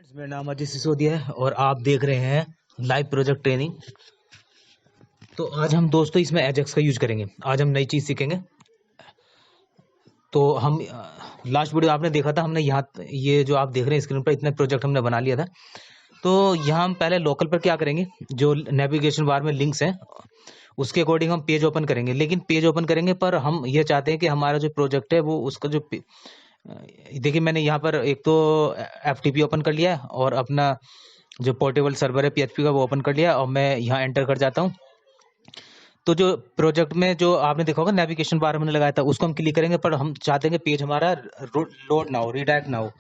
मेरा नाम अजय सिसोदिया है और आप देख रहे हैं लाइव प्रोजेक्ट ट्रेनिंग। तो आज हम दोस्तों इसमें एजेक्स का यूज करेंगे। आज हम नई चीज़ सीखेंगे। तो हम लास्ट वीडियो आपने देखा था, हमने यहाँ ये जो आप देख रहे हैं स्क्रीन पर इतने प्रोजेक्ट हमने बना लिया था। तो यहाँ हम पहले लोकल पर क्या करेंगे, जो नेविगेशन बार में लिंक्स हैं उसके अकॉर्डिंग हम पेज ओपन करेंगे। लेकिन पेज ओपन करेंगे पर हम ये चाहते हैं कि हमारा जो प्रोजेक्ट है वो उसका जो देखिए मैंने यहाँ पर एक तो FTP ओपन कर लिया है और अपना जो पोर्टेबल सर्वर है PHP का वो ओपन कर लिया और मैं यहाँ एंटर कर जाता हूँ। तो जो प्रोजेक्ट में जो आपने देखा होगा नेविगेशन बार हमने लगाया था उसको हम क्लिक करेंगे, पर हम चाहते हैं कि पेज हमारा लोड ना हो, रीडायरेक्ट ना हो,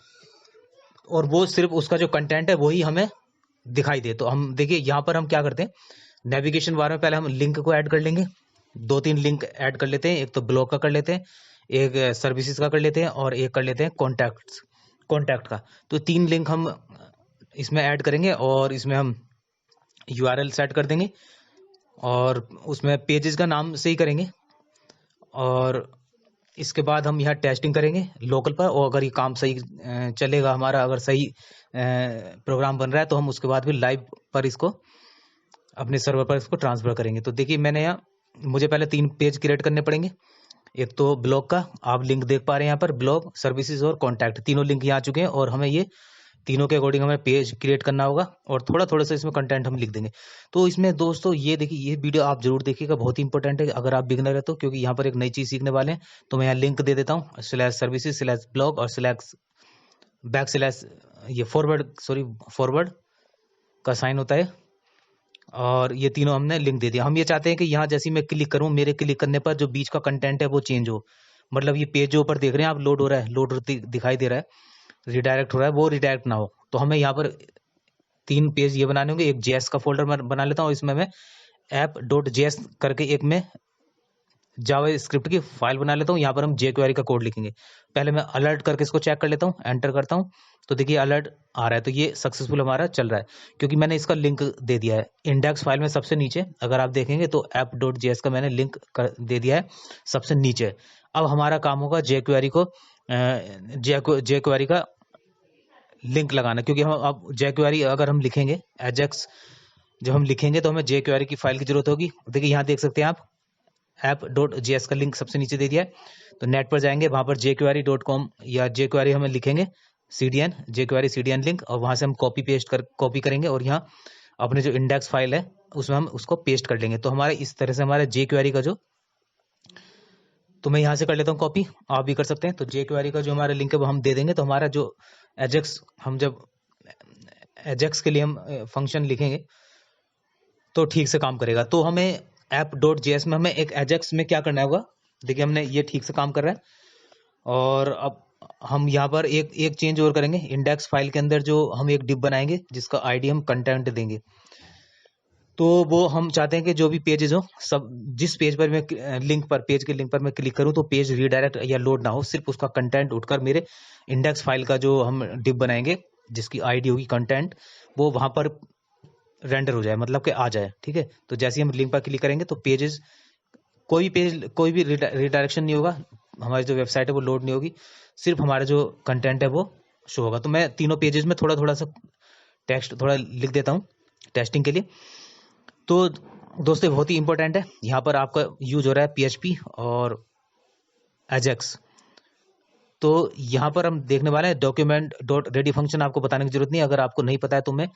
और वो सिर्फ उसका जो कंटेंट है वही हमें दिखाई दे। तो हम देखिए यहाँ पर हम क्या करते हैं, नेविगेशन बार में पहले हम लिंक को ऐड कर लेंगे। 2-3 लिंक ऐड कर लेते हैं। एक तो ब्लॉग का कर लेते हैं, एक सर्विसेज का कर लेते हैं और एक कर लेते हैं कॉन्टैक्ट का। तो 3 लिंक हम इसमें ऐड करेंगे और इसमें हम URL सेट कर देंगे और उसमें पेजेस का नाम सही करेंगे। और इसके बाद हम यहाँ टेस्टिंग करेंगे लोकल पर, और अगर ये काम सही चलेगा हमारा, अगर सही प्रोग्राम बन रहा है तो हम उसके बाद भी लाइव पर इसको अपने सर्वर पर इसको ट्रांसफर करेंगे। तो देखिए मैंने यहाँ मुझे पहले 3 पेज क्रिएट करने पड़ेंगे। एक तो ब्लॉग का, आप लिंक देख पा रहे हैं यहाँ पर, ब्लॉग, सर्विसेज और कॉन्टैक्ट, तीनों लिंक यहाँ आ चुके हैं और हमें ये तीनों के अकॉर्डिंग हमें पेज क्रिएट करना होगा और थोड़ा थोड़ा सा इसमें कंटेंट हम लिख देंगे। तो इसमें दोस्तों ये देखिए, ये वीडियो आप जरूर देखिएगा, बहुत ही इंपॉर्टेंट है अगर आप बिगिनर है तो, क्योंकि यहाँ पर एक नई चीज सीखने वाले हैं। तो मैं यहाँ लिंक दे देता हूँ /सर्विसेज/ब्लॉग और ये फॉरवर्ड का साइन होता है, और ये तीनों हमने लिंक दे दिया। हम ये चाहते हैं कि यहाँ जैसे मैं क्लिक करूँ, मेरे क्लिक करने पर जो बीच का कंटेंट है वो चेंज हो, मतलब ये पेज जो ऊपर देख रहे हैं आप लोड हो रहा है, दिखाई दे रहा है, रिडायरेक्ट हो रहा है, वो रिडायरेक्ट ना हो। तो हमें यहाँ पर 3 पेज ये बनाने होंगे। एक JS का फोल्डर मैं बना लेता हूँ, इसमें मैं app.js करके एक में जावा स्क्रिप्ट की फाइल बना लेता हूँ। यहाँ पर हम jQuery का कोड लिखेंगे। पहले मैं अलर्ट करके इसको चेक कर लेता हूँ, एंटर करता हूँ तो देखिए अलर्ट आ रहा है। तो ये सक्सेसफुल हमारा चल रहा है क्योंकि मैंने इसका लिंक दे दिया है इंडेक्स फाइल में सबसे नीचे। अगर आप देखेंगे तो app.js का मैंने लिंक दे दिया है सबसे नीचे। अब हमारा काम होगा jQuery का लिंक लगाना, क्योंकि हम अब jQuery अगर हम लिखेंगे एजेक्स जब हम लिखेंगे तो हमें jQuery की फाइल की जरूरत होगी। देखिए यहाँ देख सकते हैं आप app.js का लिंक सबसे नीचे दे दिया है। तो नेट पर जाएंगे, वहां पर jQuery.com या jQuery हमें लिखेंगे jQuery CDN लिंक, और वहां से हम कॉपी करेंगे और यहाँ अपने जो इंडेक्स फाइल है उसमें हम उसको पेस्ट कर लेंगे। तो हमारे इस तरह से हमारे jQuery का जो, तो मैं यहाँ से कर लेता हूँ कॉपी, आप भी कर सकते हैं। तो jQuery का जो हमारा लिंक है वो हम दे देंगे। तो हमारा जो एजेक्स, हम जब एजेक्स के लिए हम फंक्शन लिखेंगे तो ठीक से काम करेगा। तो हमें app.js में हमें एक एजेक्स में क्या करना होगा, देखिए हमने ये ठीक से काम कर रहा है। और अब हम यहाँ पर एक चेंज और करेंगे। इंडेक्स फाइल के अंदर जो हम एक डिप बनाएंगे जिसका ID हम कंटेंट देंगे। तो वो हम चाहते हैं कि जो भी पेजेस हो, सब जिस पेज पर मैं पेज के लिंक पर मैं क्लिक करूं तो पेज रीडायरेक्ट या लोड ना हो, सिर्फ उसका कंटेंट उठकर मेरे इंडेक्स फाइल का जो हम डिप बनाएंगे जिसकी ID होगी कंटेंट, वो वहां पर रेंडर हो जाए, मतलब कि आ जाए। ठीक है, तो जैसे ही हम लिंक पर क्लिक करेंगे तो पेजेस, कोई भी रिडायरेक्शन नहीं होगा, हमारी जो वेबसाइट है वो लोड नहीं होगी, सिर्फ हमारा जो कंटेंट है वो शो होगा। तो मैं तीनों पेजेस में थोड़ा थोड़ा सा टेक्स्ट थोड़ा लिख देता हूँ टेस्टिंग के लिए। तो दोस्तों बहुत ही इंपॉर्टेंट है, यहाँ पर आपका यूज हो रहा है PHP और एजेक्स। तो यहाँ पर हम देखने वाले हैं document.ready फंक्शन, आपको बताने की जरूरत नहीं। अगर आपको नहीं पता है तो मैं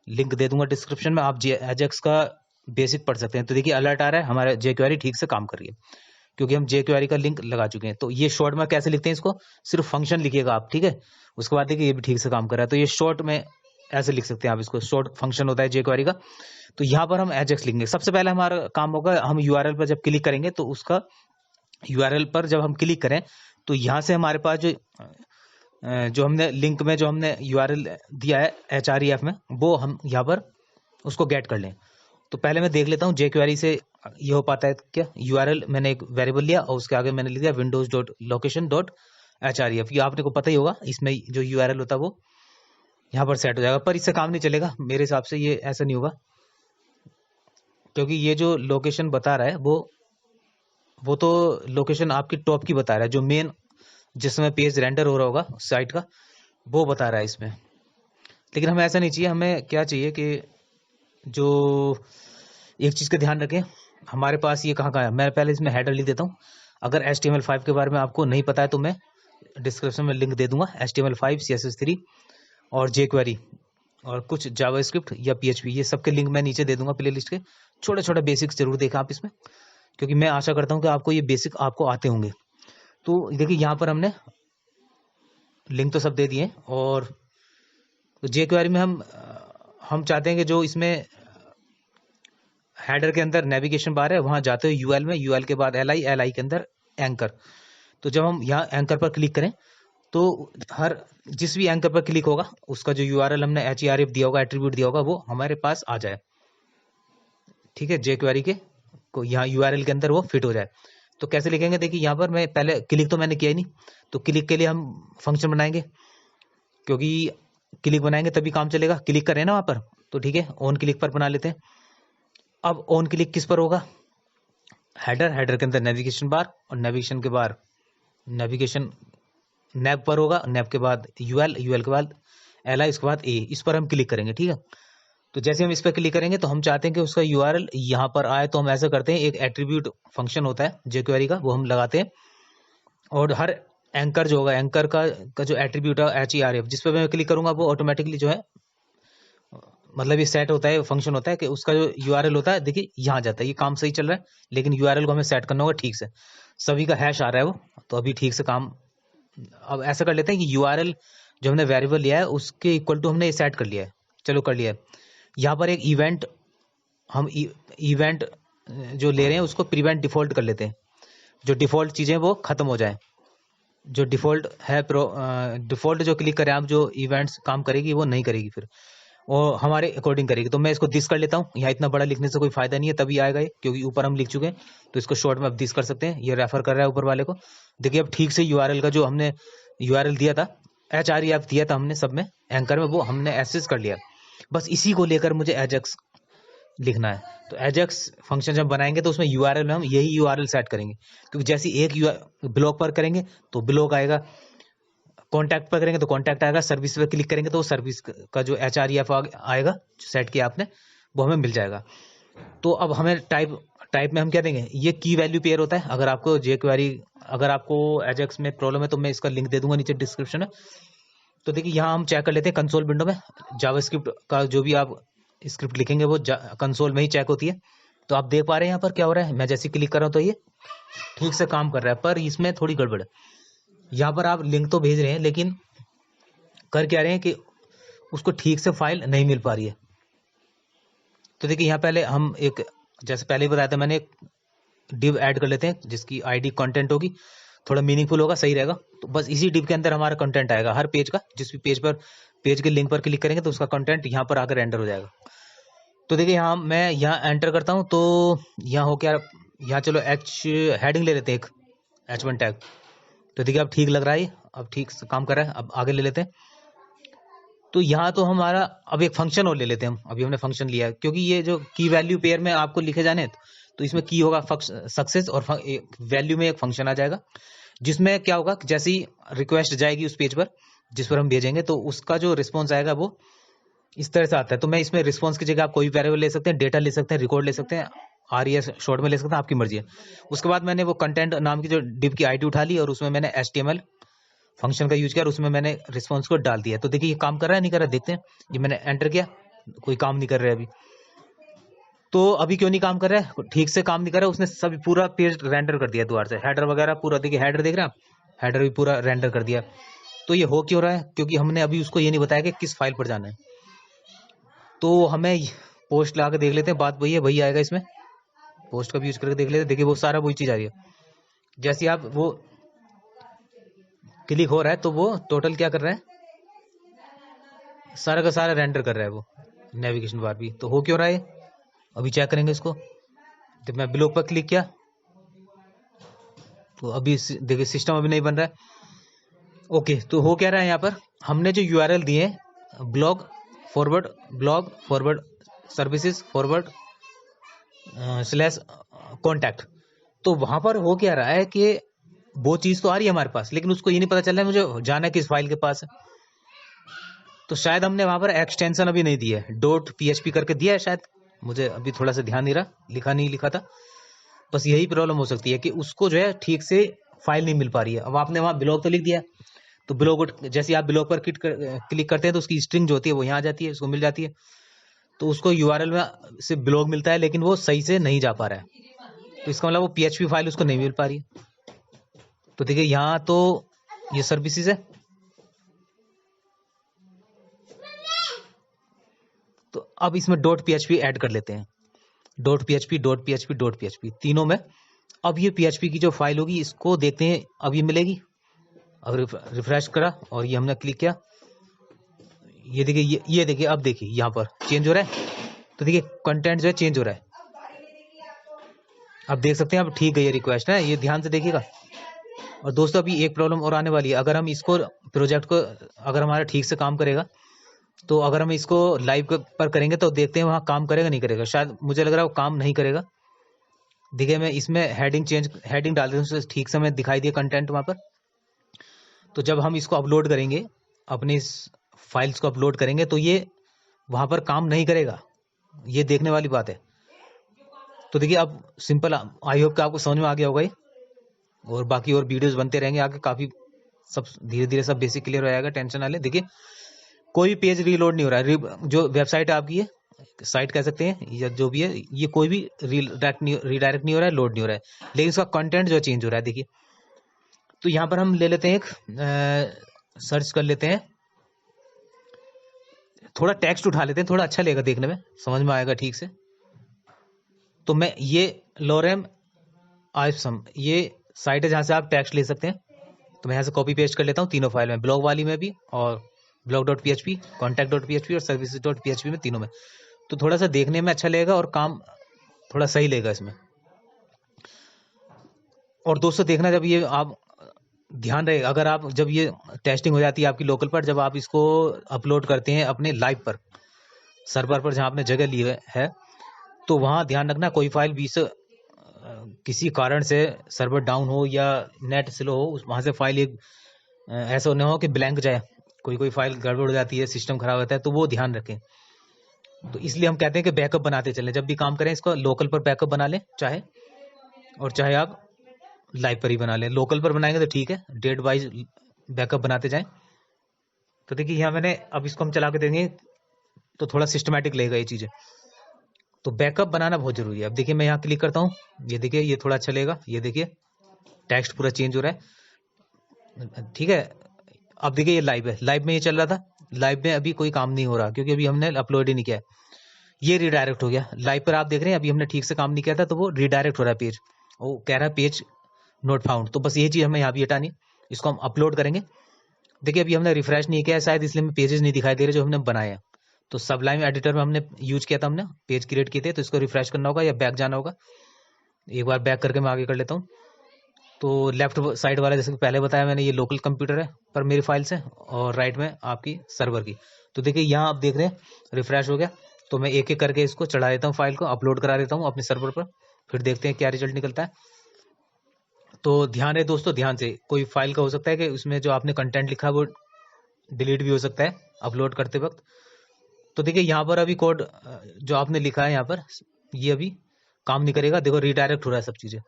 लिंक दे दूंगा डिस्क्रिप्शन में, आप एजेक्स का बेसिक पढ़ सकते हैं। तो देखिए अलर्ट आ रहा है, हमारा jQuery ठीक से काम कर रही है क्योंकि हम jQuery का लिंक लगा चुके हैं। तो ये शॉर्ट में कैसे लिखते हैं इसको, सिर्फ फंक्शन लिखिएगा आप, ठीक है। उसके बाद देखिए ये भी ठीक से काम कर रहा है। तो ये शॉर्ट में ऐसे लिख सकते हैं आप इसको, शॉर्ट फंक्शन होता है jQuery का। तो यहाँ पर हम एजेक्स लिखेंगे। सबसे पहले हमारा काम होगा, हम URL पर जब क्लिक करेंगे तो उसका URL पर जब हम क्लिक करें तो यहाँ से हमारे पास जो हमने लिंक में जो हमने URL दिया है href में, वो हम यहाँ पर उसको गेट कर लें। तो पहले मैं देख लेता हूँ jQuery से ये हो पाता है क्या। URL मैंने एक वेरिएबल लिया और उसके आगे मैंने लिख दिया windows.location.href। ये आपने को पता ही होगा, इसमें जो URL होता है वो यहाँ पर सेट हो जाएगा। पर इससे काम नहीं चलेगा मेरे हिसाब से, ये ऐसा नहीं होगा क्योंकि ये जो लोकेशन बता रहा है वो तो लोकेशन आपकी टॉप की बता रहा है, जो मेन जिस समय पेज रेंडर हो रहा होगा साइट का वो बता रहा है इसमें। लेकिन हमें ऐसा नहीं चाहिए। हमें क्या चाहिए कि जो एक चीज़ का ध्यान रखें, हमारे पास ये कहाँ है। मैं पहले इसमें हेडर लिख देता हूँ। अगर HTML5 के बारे में आपको नहीं पता है तो मैं डिस्क्रिप्शन में लिंक दे दूंगा। HTML5, CSS3 और jQuery और कुछ जावास्क्रिप्ट या PHP, ये सब के लिंक मैं नीचे दे दूंगा प्लेलिस्ट के। छोटे छोटे बेसिक्स जरूर देखें आप इसमें, क्योंकि मैं आशा करता हूँ कि आपको ये बेसिक आपको आते होंगे। तो देखिए यहाँ पर हमने लिंक तो सब दे दिए। और jQuery में हम चाहते हैं कि जो इसमें हेडर के अंदर नेविगेशन बार है वहां जाते हुए UL में, UL के बाद LI के अंदर एंकर। तो जब हम यहाँ एंकर पर क्लिक करें तो हर जिस भी एंकर पर क्लिक होगा उसका जो URL हमने href दिया होगा, एट्रीब्यूट दिया होगा, वो हमारे पास आ जाए। ठीक है, jQuery के को यहाँ URL के अंदर वो फिट हो जाए। तो कैसे लिखेंगे, देखिए यहाँ पर मैं पहले क्लिक तो मैंने किया ही नहीं, तो क्लिक के लिए हम फंक्शन बनाएंगे, क्योंकि क्लिक बनाएंगे तभी काम चलेगा। क्लिक करें ना वहां पर, तो ठीक है, ऑन क्लिक पर बना लेते हैं। अब ऑन क्लिक किस पर होगा, हेडर के अंदर नेविगेशन बार, और नेविगेशन के बाद नेविगेशन नैब पर होगा, नैब के बाद UL के बाद LI, उसके बाद A, इस पर हम क्लिक करेंगे। ठीक है, तो जैसे हम इस पर क्लिक करेंगे तो हम चाहते हैं कि उसका URL यहाँ पर आए, तो हम ऐसा करते हैं, एक एट्रीब्यूट फंक्शन होता है jQuery का, वो हम लगाते हैं। और हर एंकर जो होगा, एंकर का जो एट्रीब्यूट है href, जिस पर मैं क्लिक करूंगा वो ऑटोमेटिकली जो है, मतलब ये सेट होता है, फंक्शन होता है कि उसका जो URL होता है, देखिए यहाँ जाता है। ये काम सही चल रहा है, लेकिन URL को हमें सेट करना होगा ठीक से। सभी का हैश आ रहा है वो, तो अभी ठीक से काम। अब ऐसा कर लेते हैं कि URL जो हमने वेरिएबल लिया है उसके इक्वल टू हमने सेट कर लिया है। चलो कर लिया है। यहाँ पर एक इवेंट, हम इवेंट जो ले रहे हैं उसको प्रिवेंट डिफॉल्ट कर लेते हैं, जो डिफॉल्ट चीजें वो खत्म हो जाए। जो डिफॉल्ट है, डिफॉल्ट जो क्लिक करें आप, जो इवेंट्स काम करेगी वो नहीं करेगी, फिर वो हमारे अकॉर्डिंग करेगी। तो मैं इसको दिस कर लेता हूँ। यहाँ इतना बड़ा लिखने से कोई फायदा नहीं है, तभी आएगा ये, क्योंकि ऊपर हम लिख चुके हैं, तो इसको शॉर्ट में अब दिस कर सकते हैं। ये रेफर कर रहा है ऊपर वाले को। देखिए अब ठीक से URL का जो हमने URL दिया था, href दिया था हमने सब में, एंकर में, वो हमने एक्सेस कर लिया। बस इसी को लेकर मुझे एजेक्स लिखना है। तो एजेक्स फंक्शन जब बनाएंगे तो उसमें URL में हम यही URL सेट करेंगे, क्योंकि जैसे एक ब्लॉक पर करेंगे तो ब्लॉक आएगा, कॉन्टैक्ट पर करेंगे तो कॉन्टैक्ट आएगा, सर्विस पर क्लिक करेंगे तो सर्विस का जो href आएगा जो सेट किया आपने, वो हमें मिल जाएगा। तो अब हमें टाइप में हम क्या देंगे, ये की वैल्यू पेयर होता है। अगर आपको jQuery, अगर आपको एजेक्स में प्रॉब्लम है तो मैं इसका लिंक दे दूंगा नीचे डिस्क्रिप्शन में। तो देखिए यहाँ हम चेक कर लेते हैं कंसोल विंडो में, जावास्क्रिप्ट का जो भी आप स्क्रिप्ट लिखेंगे वो कंसोल में ही चेक होती है। तो आप देख पा रहे हैं यहाँ पर क्या हो रहा है, मैं जैसे क्लिक कर रहा हूँ तो ये ठीक से काम कर रहा है, पर इसमें थोड़ी गड़बड़ है। यहाँ पर आप लिंक तो भेज रहे हैं, लेकिन कर क्या रहे हैं कि उसको ठीक से फाइल नहीं मिल पा रही है। तो देखिए यहाँ पहले हम एक, जैसे पहले ही बताया था मैंने, एक डिव ऐड कर लेते हैं जिसकी ID कंटेंट होगी, थोड़ा मीनिंगफुल होगा, सही रहेगा। तो बस इसी डिव के अंदर हमारा कंटेंट आएगा हर पेज का। जिस भी पेज के लिंक पर क्लिक करेंगे तो उसका कंटेंट यहाँ पर आकर एंटर हो जाएगा। तो देखिए यहाँ मैं यहाँ एंटर करता हूँ, तो यहाँ हो क्या, यहाँ चलो हेडिंग ले लेते हैं, एक H1 टैग। तो देखिए अब ठीक लग रहा है, अब ठीक से काम कर रहा है। अब आगे ले लेते हैं। तो यहाँ तो हमारा अब एक फंक्शन और ले लेते हैं हम। अभी हमने फंक्शन लिया है, क्योंकि ये जो की वैल्यू पेयर में आपको लिखे जाने, तो इसमें की होगा सक्सेस, और वैल्यू में एक फंक्शन आ जाएगा, जिसमें क्या होगा, जैसे ही रिक्वेस्ट जाएगी उस पेज पर जिस पर हम भेजेंगे, तो उसका जो रिस्पॉन्स आएगा वो इस तरह से आता है। तो मैं इसमें रिस्पॉन्स की जगह आप कोई भी वेरिएबल ले सकते हैं, डेटा ले सकते हैं, रिकॉर्ड ले सकते हैं, RES शॉर्ट में ले सकते हैं, आपकी मर्जी है। उसके बाद मैंने वो कंटेंट नाम की जो डिव की ID उठा ली, और उसमें मैंने HTML फंक्शन का यूज किया, और उसमें मैंने रिस्पॉन्स को डाल दिया। तो देखिए ये काम कर रहा है नहीं कर रहा है, देखते हैं। ये मैंने एंटर किया, कोई काम नहीं कर रहा है अभी। तो अभी क्यों नहीं काम कर रहा है, ठीक से काम नहीं कर रहा है, उसने सभी पूरा पेज रेंडर कर दिया दोबारा से, हेडर वगैरह पूरा। देखिए हेडर देख रहे हैं आप, हेडर भी पूरा रेंडर कर दिया। तो ये हो क्यों रहा है, क्योंकि हमने अभी उसको ये नहीं बताया कि किस फाइल पर जाना है। तो हमें पोस्ट ला के देख लेते हैं, बात वही है, वही आएगा इसमें। पोस्ट का भी यूज करके देख लेते हैं। देखिए वो सारा वही चीज आ रही है। जैसे आप वो क्लिक हो रहा है तो वो टोटल क्या कर रहा है, सारा का सारा रेंडर कर रहा है वो नेविगेशन बार भी। तो हो क्यों रहा है, अभी चेक करेंगे इसको। तो मैं ब्लॉक पर क्लिक किया, तो अभी देखिए सिस्टम अभी नहीं बन रहा है। ओके, तो हो क्या रहा है, यहाँ पर हमने जो URL दिए, blog forward services forward slash contact, तो वहां पर हो क्या रहा है कि वो चीज तो आ रही है हमारे पास, लेकिन उसको ये नहीं पता चल रहा है मुझे जाना है किस फाइल के पास है। तो शायद हमने वहां पर एक्सटेंशन अभी नहीं दिया है, डॉट PHP करके दिया है शायद, मुझे अभी थोड़ा सा ध्यान नहीं रहा, लिखा नहीं लिखा था। बस यही प्रॉब्लम हो सकती है कि उसको जो है ठीक से फाइल नहीं मिल पा रही है। अब आपने वहां ब्लॉग तो लिख दिया, तो ब्लॉग जैसे आप ब्लॉग पर क्लिक करते हैं तो उसकी स्ट्रिंग जो होती है वो यहाँ आ जाती है, उसको मिल जाती है। तो उसको URL में से ब्लॉग मिलता है, लेकिन वो सही से नहीं जा पा रहा है। तो इसका मतलब वो PHP फाइल उसको नहीं मिल पा रही है। तो देखिए यहाँ तो ये सर्विसेज है, तो अब इसमें डॉट PHP ऐड कर लेते हैं, डॉट PHP तीनों में। अब ये PHP की जो फाइल होगी इसको देखते हैं, अब ये मिलेगी। अब रिफ्रेश करा और ये हमने क्लिक किया, ये देखिए, ये देखिए, अब देखिए यहाँ पर चेंज हो रहा है। तो देखिए कंटेंट जो है चेंज हो रहा है, अब देख सकते हैं। अब ठीक है, ये रिक्वेस्ट है, ये ध्यान से देखिएगा। और दोस्तों अभी एक प्रॉब्लम और आने वाली है, अगर हम इसको प्रोजेक्ट को अगर हमारा ठीक से काम करेगा, तो अगर हम इसको लाइव पर करेंगे तो देखते हैं वहाँ काम करेगा नहीं करेगा। शायद मुझे लग रहा है वो काम नहीं करेगा। देखिए मैं इसमें हेडिंग डाल देता हूँ, ठीक से हमें दिखाई दिए कंटेंट वहाँ पर। तो जब हम इसको अपलोड करेंगे, अपने इस फाइल्स को अपलोड करेंगे, तो ये वहाँ पर काम नहीं करेगा, ये देखने वाली बात है। तो देखिए अब सिंपल, आई होप कि आपको समझ में आ गया होगा ये। और बाकी और वीडियोस बनते रहेंगे आगे, काफी सब धीरे धीरे सब बेसिक क्लियर हो जाएगा, टेंशन ना ले। देखिए कोई पेज रीलोड नहीं हो रहा है, जो वेबसाइट आपकी है, साइट कह सकते हैं या जो भी है, ये कोई भी रीडायरेक्ट नहीं हो रहा है, लोड नहीं हो रहा है, लेकिन इसका कंटेंट जो चेंज हो रहा है। देखिए तो यहाँ पर हम ले लेते हैं, एक सर्च कर लेते हैं, थोड़ा टेक्स्ट उठा लेते हैं, थोड़ा अच्छा लगेगा देखने में, समझ में आएगा ठीक से। तो मैं ये लोरेम आइप्सम, ये साइट है जहां से आप टेक्स्ट ले सकते हैं। तो मैं यहाँ से कॉपी पेस्ट कर लेता हूँ तीनों फाइल में, ब्लॉग वाली में भी, और blog.php, contact.php और services.php में, तीनों में। तो थोड़ा सा देखने में अच्छा लगेगा और काम थोड़ा सही लगेगा इसमें। और दोस्तों देखना, जब ये आप ध्यान रहे, अगर आप जब ये टेस्टिंग हो जाती है आपकी लोकल पर, जब आप इसको अपलोड करते हैं अपने लाइव पर, सर्वर पर जहां आपने जगह ली है, तो वहां ध्यान रखना कोई फाइल बीच से किसी कारण से सर्वर डाउन हो या नेट स्लो हो, वहां से फाइल एक ऐसा ना हो कि ब्लैंक जाए, कोई फाइल गड़बड़ हो जाती है, सिस्टम खराब होता है, तो वो ध्यान रखें। तो इसलिए हम कहते हैं कि बैकअप बनाते चलें, जब भी काम करें इसको लोकल पर बैकअप बना लें, चाहे और चाहे आप लाइव पर ही बना लें। लोकल पर बनाएंगे तो ठीक है, डेट वाइज बैकअप बनाते जाएं। तो देखिए यहाँ मैंने, अब इसको हम चला के देंगे तो थोड़ा सिस्टमैटिक लगेगा ये चीजें। तो बैकअप बनाना बहुत जरूरी है। अब देखिए मैं यहाँ क्लिक करता हूँ, ये देखिए ये थोड़ा अच्छा लगेगा, ये देखिए टेक्स्ट पूरा चेंज हो रहा है, ठीक है। अब देखिए ये लाइव है, लाइव में ये चल रहा था, लाइव में अभी कोई काम नहीं हो रहा क्योंकि अभी हमने अपलोड ही नहीं किया है, ये रिडायरेक्ट हो गया। लाइव पर आप देख रहे हैं अभी हमने ठीक से काम नहीं किया था, तो वो रिडायरेक्ट हो रहा है पेज, वो कह रहा है पेज नोट फाउंड। तो बस ये चीज हमें यहाँ भी हटानी, इसको हम अपलोड करेंगे। देखिए अभी हमने रिफ्रेश नहीं किया है, शायद इसलिए पेजेस नहीं दिखाई दे रहे जो हमने बनाए हैं। तो सबलाइम एडिटर में हमने यूज किया था, हमने पेज क्रिएट किए थे, तो इसको रिफ्रेश करना होगा या बैक जाना होगा। एक बार बैक करके मैं आगे कर लेता हूँ। तो लेफ्ट साइड वाला, जैसे कि पहले बताया मैंने, ये लोकल कंप्यूटर है पर मेरी फाइल्स है, और राइट में आपकी सर्वर की। तो देखिए यहाँ आप देख रहे हैं रिफ्रेश हो गया। तो मैं एक एक करके इसको चढ़ा देता हूँ, फाइल को अपलोड करा देता हूँ अपने सर्वर पर, फिर देखते हैं क्या रिजल्ट निकलता है। तो ध्यान रहे दोस्तों, ध्यान से, कोई फाइल का हो सकता है कि उसमें जो आपने कंटेंट लिखा है वो डिलीट भी हो सकता है अपलोड करते वक्त। तो देखिए यहाँ पर अभी कोड जो आपने लिखा है यहाँ पर, ये अभी काम नहीं करेगा। देखो रिडायरेक्ट हो रहा है सब चीजें,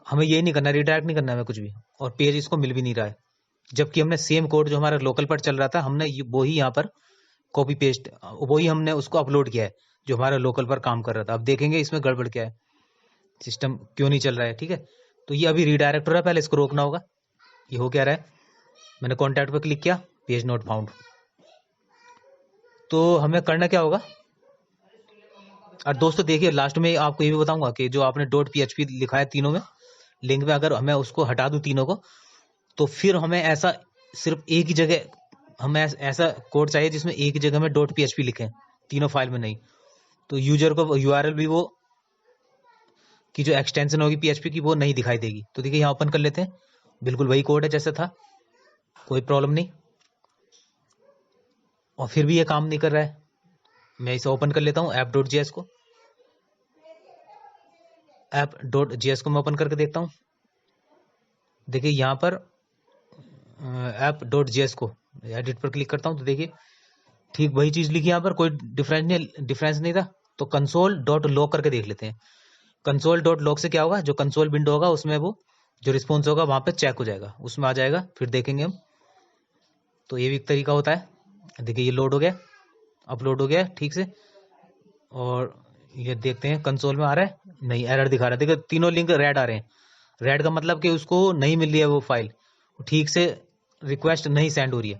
हमें ये नहीं करना, रिडायरेक्ट नहीं करना हमें कुछ भी, और पेज इसको मिल भी नहीं रहा है। जबकि हमने सेम कोड जो हमारा लोकल पर चल रहा था, हमने वो ही यहाँ पर कॉपी पेस्ट, वही हमने उसको अपलोड किया है जो हमारा लोकल पर काम कर रहा था। अब देखेंगे इसमें गड़बड़ क्या है, सिस्टम क्यों नहीं चल रहा है, ठीक है। तो ये अभी रिडायरेक्ट हो रहा है, पहले इसको रोकना होगा। ये हो क्या रहा है, मैंने कॉन्टैक्ट पर क्लिक किया, पेज नॉट फाउंड। तो हमें करना क्या होगा, और दोस्तों देखिए लास्ट में आपको ये भी बताऊंगा कि जो आपने डॉट PHP लिखा है तीनों में, लिंक में अगर मैं उसको हटा दूं तीनों को, तो फिर हमें ऐसा सिर्फ एक ही जगह, हमें ऐसा कोड चाहिए जिसमें एक ही जगह में डॉट PHP लिखें, तीनों फाइल में नहीं। तो यूजर को URL भी, वो की जो एक्सटेंशन होगी PHP की, वो नहीं दिखाई देगी। तो देखिए यहाँ ओपन कर लेते हैं, बिल्कुल वही कोड है जैसा था, कोई प्रॉब्लम नहीं। और फिर भी ये काम नहीं कर रहा है। मैं इसे ओपन कर लेता हूँ, app.js को, app.js को मैं ओपन करके देखता हूँ। देखिए यहाँ पर app.js को एडिट पर क्लिक करता हूँ, तो देखिए ठीक वही चीज लिखी यहाँ पर, कोई डिफरेंस नहीं था। तो कंसोल डॉट लॉग करके देख लेते हैं। कंसोल डॉट लॉग से क्या होगा, जो कंसोल विंडो होगा उसमें वो जो रिस्पॉन्स होगा वहां पे चेक हो जाएगा, उसमें आ जाएगा, फिर देखेंगे हम। तो ये भी एक तरीका होता है। देखिए ये लोड हो गया, अपलोड हो गया ठीक से, और ये देखते हैं कंसोल में आ रहा है, नहीं एरर दिखा रहा है। देखिए तीनों लिंक रेड आ रहे हैं। रेड का मतलब कि उसको नहीं मिल रही है वो फाइल, ठीक से रिक्वेस्ट नहीं सेंड हो रही है।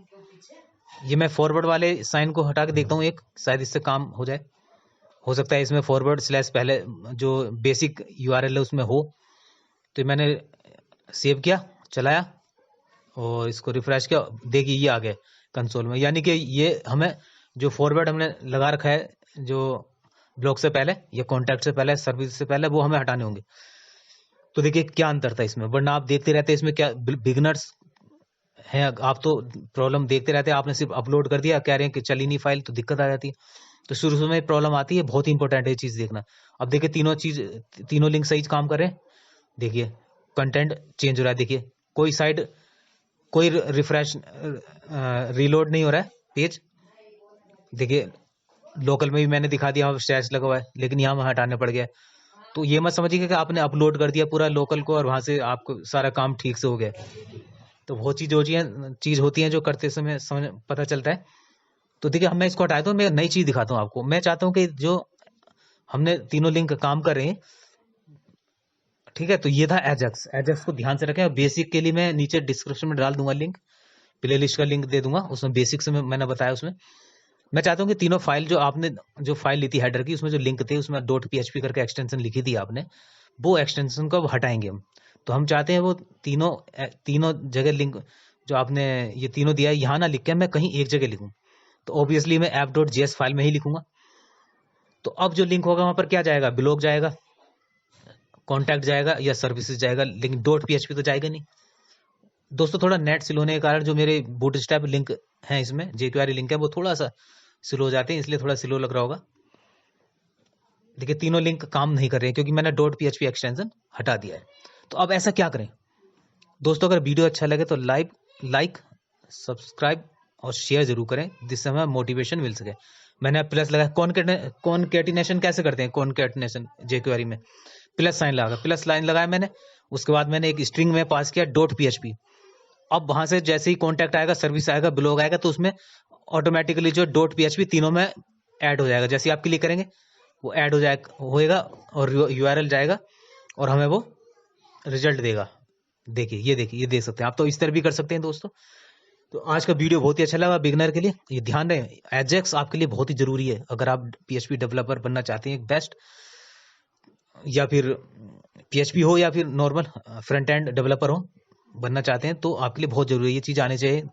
ये मैं फॉरवर्ड वाले साइन को हटा के देखता हूँ एक, शायद इससे काम हो जाए। हो सकता है इसमें फॉरवर्ड स्लैश पहले जो बेसिक यूआरएल है उसमें हो। तो मैंने सेव किया, चलाया और इसको रिफ्रेश किया, देखिए ये आ गया कंसोल में। यानी कि ये हमें जो फॉरवर्ड हमने लगा रखा है जो ब्लॉक से पहले या कॉन्टैक्ट से पहले, सर्विस से पहले, वो हमें हटाने होंगे। तो देखिए क्या अंतर था इसमें, वरना आप देखते रहते इसमें क्या बिगनर्स हैं आप तो प्रॉब्लम देखते रहते हैं। आपने सिर्फ अपलोड कर दिया, कह रहे हैं कि चली नहीं फाइल, तो दिक्कत आ जाती है। तो शुरू में प्रॉब्लम आती है, बहुत इंपॉर्टेंट है ये चीज देखना। अब देखिए तीनों लिंक सही काम कर रहे हैं। देखिए कंटेंट चेंज हो रहा है, देखिए कोई साइड कोई रिफ्रेश रीलोड नहीं हो रहा है पेज। देखिए लोकल में भी मैंने दिखा दिया वहाँ स्टैच लगा हुआ है, लेकिन यहाँ वहाँ हटाने पड़ गया। तो ये मत समझिए कि आपने अपलोड कर दिया पूरा लोकल को और वहां से आपको सारा काम ठीक से हो गया। तो वो चीज होती है जो करते समय समझ पता चलता है। तो देखिए मैं इसको हटाया, तो मैं नई चीज दिखाता हूँ आपको। मैं चाहता हूँ कि जो हमने तीनों लिंक काम कर रहे हैं, ठीक है। तो ये था एजेक्स। एजेक्स को ध्यान से रखें। बेसिक के लिए मैं नीचे डिस्क्रिप्शन में डाल दूंगा लिंक, प्ले लिस्ट का लिंक दे दूंगा, उसमें बेसिक से मैंने बताया। उसमें मैं चाहता हूँ कि तीनों फाइल जो आपने जो फाइल ली थी हेडर की, उसमें जो लिंक थे उसमें .php करके एक्सटेंशन लिखी थी आपने, वो एक्सटेंशन को अब हटाएंगे हम। तो हम चाहते हैं वो तीनों जगह लिंक जो आपने ये तीनों दिया है यहाँ ना लिख के मैं कहीं एक जगह लिखूं। तो ऑब्वियसली मैं app.js फाइल में ही लिखूंगा। तो अब जो लिंक होगा वहां पर क्या जाएगा, ब्लॉग जाएगा, कॉन्टैक्ट जाएगा या सर्विसेज जाएगा, लेकिन .php तो जाएगा नहीं। दोस्तों थोड़ा नेट स्लो होने के कारण जो मेरे बूटस्ट्रैप लिंक हैं इसमें jQuery लिंक है वो थोड़ा सा स्लो हो जाते हैं, इसलिए थोड़ा स्लो लग रहा होगा। देखिए तीनों लिंक काम नहीं कर रहे हैं क्योंकि मैंने .php एक्सटेंशन हटा दिया है। तो अब ऐसा क्या करें दोस्तों, अगर वीडियो अच्छा लगे तो लाइक सब्सक्राइब और शेयर जरूर करें, जिससे हमें मोटिवेशन मिल सके। मैंने प्लस लगाया, कॉनकेटिनेशन कैसे करते हैं, कॉनकेटिनेशन jQuery में प्लस साइन लगाया मैंने। उसके बाद मैंने एक स्ट्रिंग में पास किया .php। अब वहां से जैसे ही कॉन्टैक्ट आएगा, सर्विस आएगा, ब्लॉग आएगा, तो उसमें ऑटोमेटिकली जो .php तीनों में ऐड हो जाएगा। जैसे आप क्लिक करेंगे वो ऐड होएगा और यूआरएल जाएगा और हमें वो रिजल्ट देगा। देखिए ये देख सकते हैं आप। तो इस तरह भी कर सकते हैं दोस्तों। तो आज का वीडियो बहुत ही अच्छा लगा बिगनर के लिए। ये ध्यान रहे एजेक्स आपके लिए बहुत ही जरूरी है अगर आप PHP डेवलपर बनना चाहते हैं, बेस्ट, या फिर PHP हो या फिर नॉर्मल फ्रंट एंड डेवलपर हो बनना चाहते हैं, तो आपके लिए बहुत जरूरी है, ये चीज आनी चाहिए।